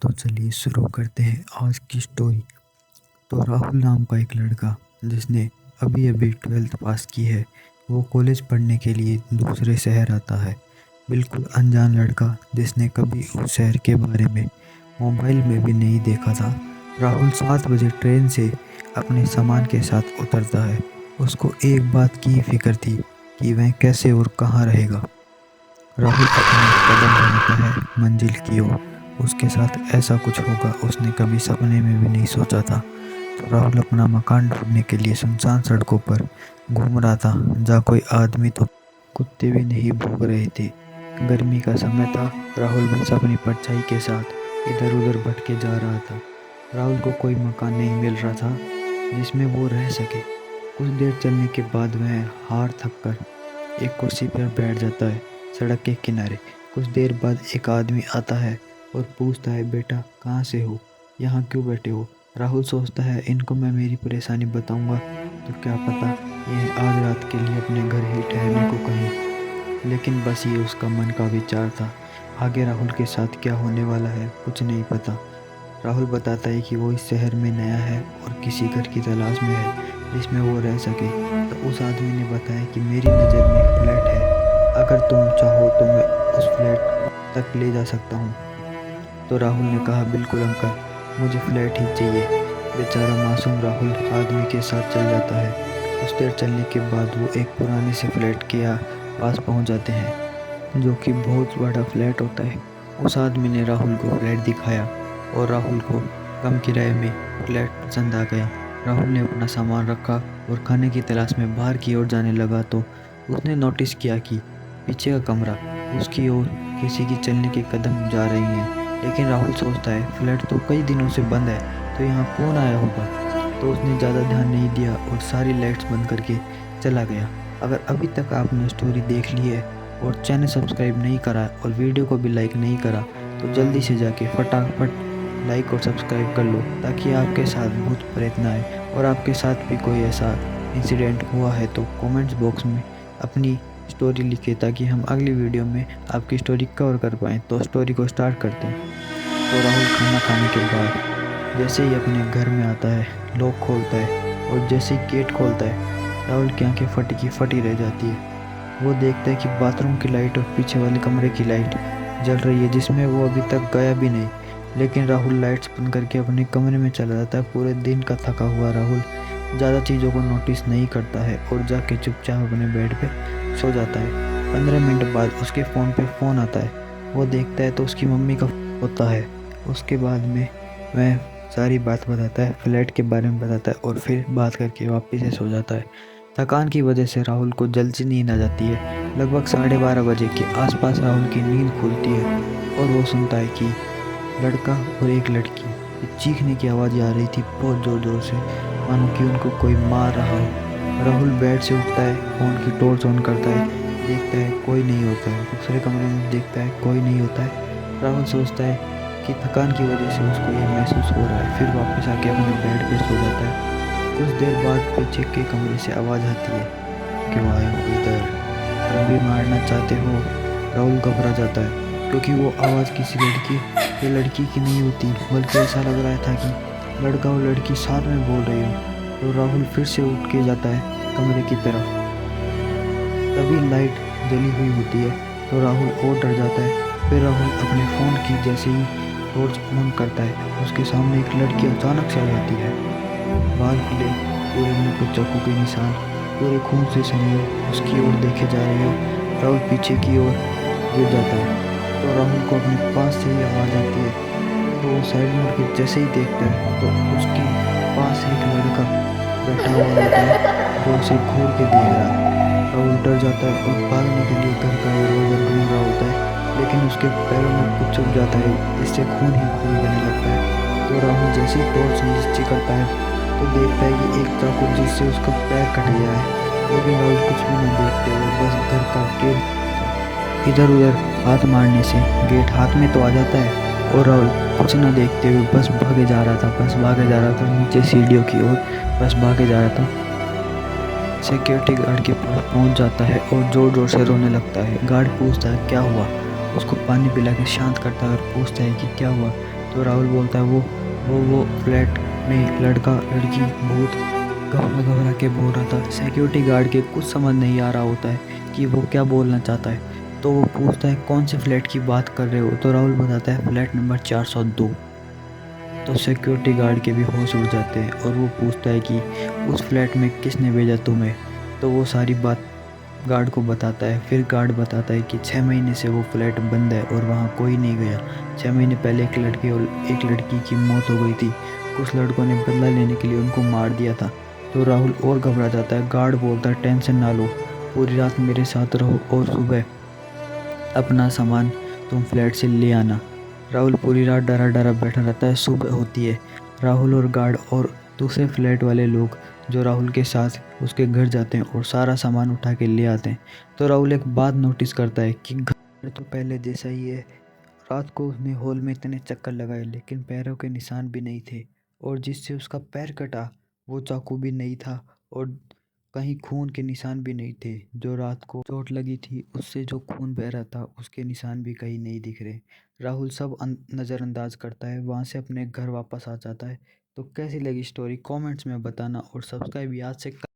तो चलिए शुरू करते हैं आज की स्टोरी। तो राहुल नाम का एक लड़का जिसने अभी अभी 12th पास की है, वो कॉलेज पढ़ने के लिए दूसरे शहर आता है। बिल्कुल अनजान लड़का जिसने कभी उस शहर के बारे में मोबाइल में भी नहीं देखा था। राहुल 7 बजे ट्रेन से अपने सामान के साथ उतरता है। उसको एक बात की फिक्र थी कि वह कैसे और कहाँ रहेगा। राहुल अपने कदम बढ़ाता है मंजिल की ओर। उसके साथ ऐसा कुछ होगा उसने कभी सपने में भी नहीं सोचा था। तो राहुल अपना मकान ढूंढने के लिए सुनसान सड़कों पर घूम रहा था, जहाँ कोई आदमी तो कुत्ते भी नहीं भौंक रहे थे। गर्मी का समय था। राहुल बस अपनी परछाई के साथ इधर उधर भटके जा रहा था। राहुल को कोई मकान नहीं मिल रहा था जिसमें वो रह सके। कुछ देर चलने के बाद वह हार थक कर एक कुर्सी पर बैठ जाता है सड़क के किनारे। कुछ देर बाद एक आदमी आता है और पूछता है, बेटा कहाँ से हो, यहाँ क्यों बैठे हो। राहुल सोचता है, इनको मैं मेरी परेशानी बताऊंगा तो क्या पता यह आज रात के लिए अपने घर ही ठहरने को कहें। लेकिन बस ये उसका मन का विचार था। आगे राहुल के साथ क्या होने वाला है कुछ नहीं पता। राहुल बताता है कि वो इस शहर में नया है और किसी घर की तलाश में है जिसमें वो रह सके। तो उस आदमी ने बताया कि मेरी नज़र में एक फ्लैट है, अगर तुम चाहो तो मैं उस फ्लैट तक ले जा सकता हूँ। तो राहुल ने कहा, बिल्कुल अंकल, मुझे फ्लैट ही चाहिए। बेचारा मासूम राहुल आदमी के साथ चल जाता है। कुछ देर चलने के बाद वो एक पुराने से फ्लैट के पास पहुँच जाते हैं, जो कि बहुत बड़ा फ्लैट होता है। उस आदमी ने राहुल को फ्लैट दिखाया और राहुल को कम किराए में फ्लैट पसंद आ गया। राहुल ने अपना सामान रखा और खाने की तलाश में बाहर की ओर जाने लगा तो उसने नोटिस किया कि पीछे का कमरा, उसकी ओर किसी की चलने के कदम जा रही हैं। लेकिन राहुल सोचता है, फ्लैट तो कई दिनों से बंद है, तो यहाँ कौन आया होगा। तो उसने ज़्यादा ध्यान नहीं दिया और सारी लाइट्स बंद करके चला गया। अगर अभी तक आपने स्टोरी देख ली है और चैनल सब्सक्राइब नहीं करा और वीडियो को भी लाइक नहीं करा तो जल्दी से जाके फटाफट लाइक और सब्सक्राइब कर लो, ताकि आपके साथ भूत प्रेत ना आए। और आपके साथ भी कोई ऐसा इंसिडेंट हुआ है तो कमेंट्स बॉक्स में अपनी स्टोरी लिखे, ताकि हम अगली वीडियो में आपकी स्टोरी कवर कर पाएँ। तो स्टोरी को स्टार्ट करते हैं। तो राहुल खाना खाने के बाद जैसे ही अपने घर में आता है, लॉक खोलता है और जैसे ही गेट खोलता है, राहुल की आंखें फटी की फटी रह जाती है। वो देखता है कि बाथरूम की लाइट और पीछे वाले कमरे की लाइट जल रही है, जिसमें वो अभी तक गया भी नहीं। लेकिन राहुल लाइट्स बंद करके अपने कमरे में चला जाता है। पूरे दिन का थका हुआ राहुल ज़्यादा चीज़ों को नोटिस नहीं करता है और जाके चुपचाप अपने बेड पे सो जाता है। 15 मिनट बाद उसके फ़ोन पे फ़ोन आता है। वो देखता है तो उसकी मम्मी का होता है। उसके बाद में वह सारी बात बताता है, फ्लैट के बारे में बताता है और फिर बात करके वापस से सो जाता है। थकान की वजह से राहुल को जल्द से नींद आ जाती है। लगभग 12:30 बजे के आसपास राहुल की नींद खुलती है और वो सुनता है कि लड़का और एक लड़की की चीखने की आवाज़ आ रही थी बहुत ज़ोर ज़ोर से, मानो कि उनको कोई मार रहा हो। राहुल बेड से उठता है, फ़ोन की टॉर्च ऑन करता है, देखता है कोई नहीं होता है। दूसरे कमरे में देखता है कोई नहीं होता है। राहुल सोचता है कि थकान की वजह से उसको ये महसूस हो रहा है, फिर वापस आके अपने बेड पे सो जाता है। कुछ देर बाद पीछे के कमरे से आवाज़ आती है, क्यों आए हो इधर, तुम भी मारना चाहते हो। राहुल घबरा जाता है क्योंकि वो आवाज़ किसी लड़की या लड़की की नहीं होती, बल्कि ऐसा लग रहा था कि लड़का और लड़की साथ में बोल रही हो। तो राहुल फिर से उठ के जाता है कमरे की तरफ। तभी लाइट जली हुई होती है तो राहुल और डर जाता है। फिर राहुल अपने फ़ोन की जैसे ही टॉर्च ऑन करता है, उसके सामने एक लड़की अचानक से आ जाती है। बाल खुले, पूरे मुंह पर चाकू के निशान, पूरे खून से सने उसकी ओर देखे जा रहे हैं। राहुल पीछे की ओर गिर जाता है। तो राहुल को अपने पास से ही आवाज़ आती है। तो वो साइड मुड़ के जैसे ही देखता है तो उसके पास एक लड़का बैठा हुआ होता है जो उसे घूर के देख रहा है। राहुल डर जाता है और भागने के लिए घर का दरवाज़ा ढूंढ रहा होता है, लेकिन उसके पैरों में कुछ चुभ जाता है, इससे खून ही खून बहने लगता है। तो राहुल जैसे ही टॉर्च नीचे करता है तो देखता है कि एक चाकू जिससे उसका पैर कट गया है। लेकिन राहुल कुछ भी नहीं देखते हुए बस घर का गेट इधर उधर हाथ मारने से गेट हाथ में तो आ जाता है और राहुल कुछ ना देखते हुए बस भागे जा रहा था नीचे सीढ़ियों की ओर बस भागे जा रहा था। सिक्योरिटी गार्ड के पास पहुंच जाता है और जोर जोर से रोने लगता है। गार्ड पूछता है क्या हुआ, उसको पानी पिला के शांत करता है और पूछता है कि क्या हुआ। तो तो राहुल बोलता है वो फ्लैट में लड़का लड़की बहुत घबरा घबरा के बोल रहा था। सिक्योरिटी गार्ड के कुछ समझ नहीं आ रहा होता है कि वो क्या बोलना चाहता है। तो वो पूछता है कौन से फ्लैट की बात कर रहे हो। तो राहुल बताता है फ्लैट नंबर 402। तो सिक्योरिटी गार्ड के भी होश उड़ जाते हैं और वो पूछता है कि उस फ्लैट में किसने भेजा तुम्हें। तो वो सारी बात गार्ड को बताता है। फिर गार्ड बताता है कि 6 महीने से वो फ्लैट बंद है और वहाँ कोई नहीं गया। 6 महीने पहले एक लड़के और एक लड़की की मौत हो गई थी। कुछ लड़कों ने बदला लेने के लिए उनको मार दिया था। तो राहुल और घबरा जाता है। गार्ड बोलता है टेंशन ना लो, पूरी रात मेरे साथ रहो और सुबह अपना सामान तुम फ्लैट से ले आना। राहुल पूरी रात डरा डरा बैठा रहता है। सुबह होती है। राहुल और गार्ड और दूसरे फ्लैट वाले लोग जो राहुल के साथ उसके घर जाते हैं और सारा सामान उठा के ले आते हैं। तो राहुल एक बात नोटिस करता है कि घर तो पहले जैसा ही है। रात को उसने हॉल में इतने चक्कर लगाए लेकिन पैरों के निशान भी नहीं थे। और जिससे उसका पैर कटा वो चाकू भी नहीं था। और कहीं खून के निशान भी नहीं थे। जो रात को चोट लगी थी उससे जो खून बह रहा था उसके निशान भी कहीं नहीं दिख रहे। राहुल सब नज़रअंदाज करता है, वहाँ से अपने घर वापस आ जाता है। तो कैसी लगी स्टोरी कमेंट्स में बताना और सब्सक्राइब याद से